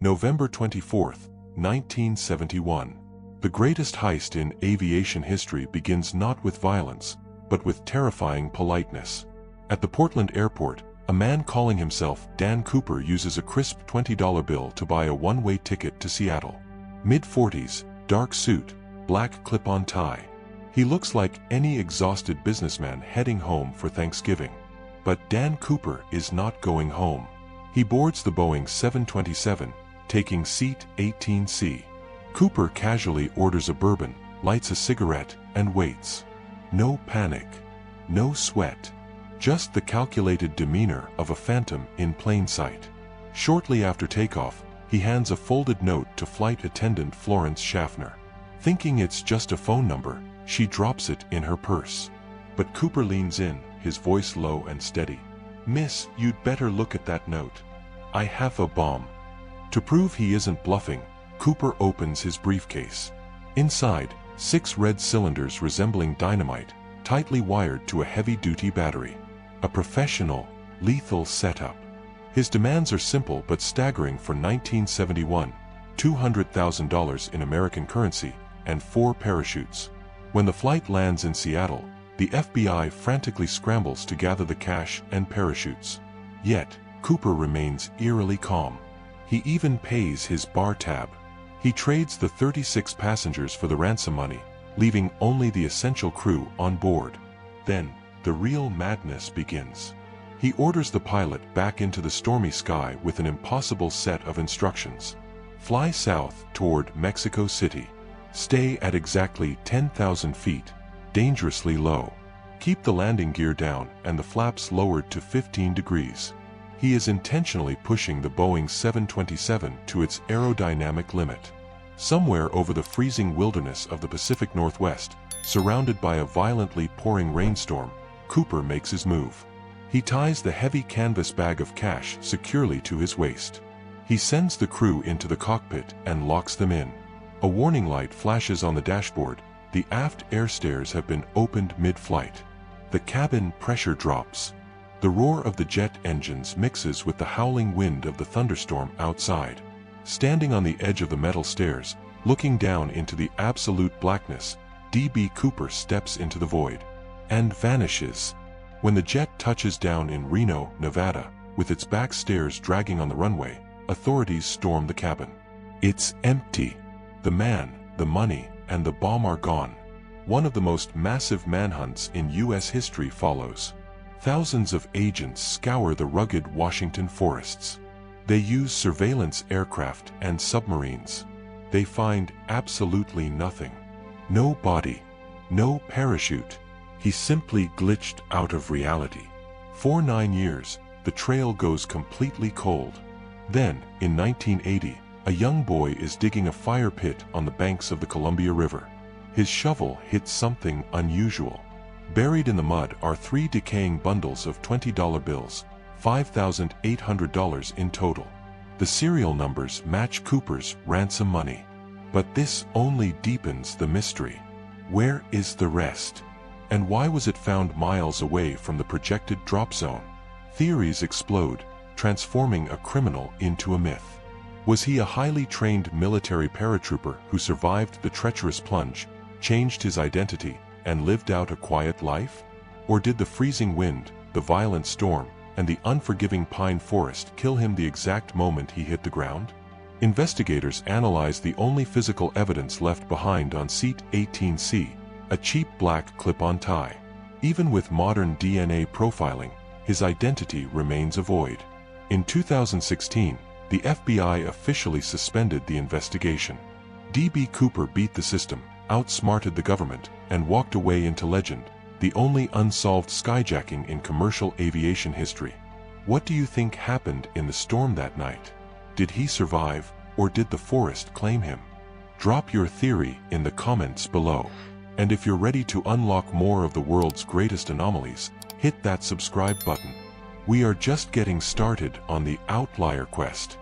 November 24, 1971. The greatest heist in aviation history begins not with violence, but with terrifying politeness. At the Portland airport, a man calling himself Dan Cooper uses a crisp $20 bill to buy a one-way ticket to Seattle. Mid-40s, dark suit, black clip-on tie. He looks like any exhausted businessman heading home for Thanksgiving. But Dan Cooper is not going home. He boards the Boeing 727, taking seat 18C. Cooper casually orders a bourbon, lights a cigarette, and waits. No panic. No sweat. Just the calculated demeanor of a phantom in plain sight. Shortly after takeoff, he hands a folded note to flight attendant Florence Schaffner. Thinking it's just a phone number, she drops it in her purse. But Cooper leans in, his voice low and steady. "Miss, you'd better look at that note. I have a bomb." To prove he isn't bluffing, Cooper opens his briefcase. Inside, 6 red cylinders resembling dynamite, tightly wired to a heavy-duty battery. A professional, lethal setup. His demands are simple but staggering for 1971, $200,000 in American currency, and 4 parachutes. When the flight lands in Seattle, the FBI frantically scrambles to gather the cash and parachutes. Yet, Cooper remains eerily calm. He even pays his bar tab. He trades the 36 passengers for the ransom money, leaving only the essential crew on board. Then, the real madness begins. He orders the pilot back into the stormy sky with an impossible set of instructions. Fly south toward Mexico City. Stay at exactly 10,000 feet, dangerously low. Keep the landing gear down and the flaps lowered to 15 degrees. He is intentionally pushing the Boeing 727 to its aerodynamic limit. Somewhere over the freezing wilderness of the Pacific Northwest, surrounded by a violently pouring rainstorm, Cooper makes his move. He ties the heavy canvas bag of cash securely to his waist. He sends the crew into the cockpit and locks them in. A warning light flashes on the dashboard. The aft air stairs have been opened mid-flight. The cabin pressure drops. The roar of the jet engines mixes with the howling wind of the thunderstorm outside. Standing on the edge of the metal stairs, looking down into the absolute blackness, D.B. Cooper steps into the void and vanishes. When the jet touches down in Reno, Nevada, with its back stairs dragging on the runway, authorities storm the cabin. It's empty. The man, the money, and the bomb are gone. One of the most massive manhunts in U.S. history follows. Thousands of agents scour the rugged Washington forests. They use surveillance aircraft and submarines. They find absolutely nothing. No body. No parachute. He simply glitched out of reality. For 9 years, the trail goes completely cold. Then, in 1980, a young boy is digging a fire pit on the banks of the Columbia River. His shovel hits something unusual. Buried in the mud are 3 decaying bundles of $20 bills, $5,800 in total. The serial numbers match Cooper's ransom money. But this only deepens the mystery. Where is the rest? And why was it found miles away from the projected drop zone? Theories explode, transforming a criminal into a myth. Was he a highly trained military paratrooper who survived the treacherous plunge, changed his identity, and lived out a quiet life? Or did the freezing wind, the violent storm, and the unforgiving pine forest kill him the exact moment he hit the ground? Investigators analyzed the only physical evidence left behind on seat 18C, a cheap black clip-on tie. Even with modern DNA profiling, his identity remains a void. In 2016, the FBI officially suspended the investigation. D.B. Cooper beat the system, outsmarted the government, and walked away into legend, the only unsolved skyjacking in commercial aviation history. What do you think happened in the storm that night? Did he survive, or did the forest claim him? Drop your theory in the comments below. And if you're ready to unlock more of the world's greatest anomalies, hit that subscribe button. We are just getting started on the Outlier Quest.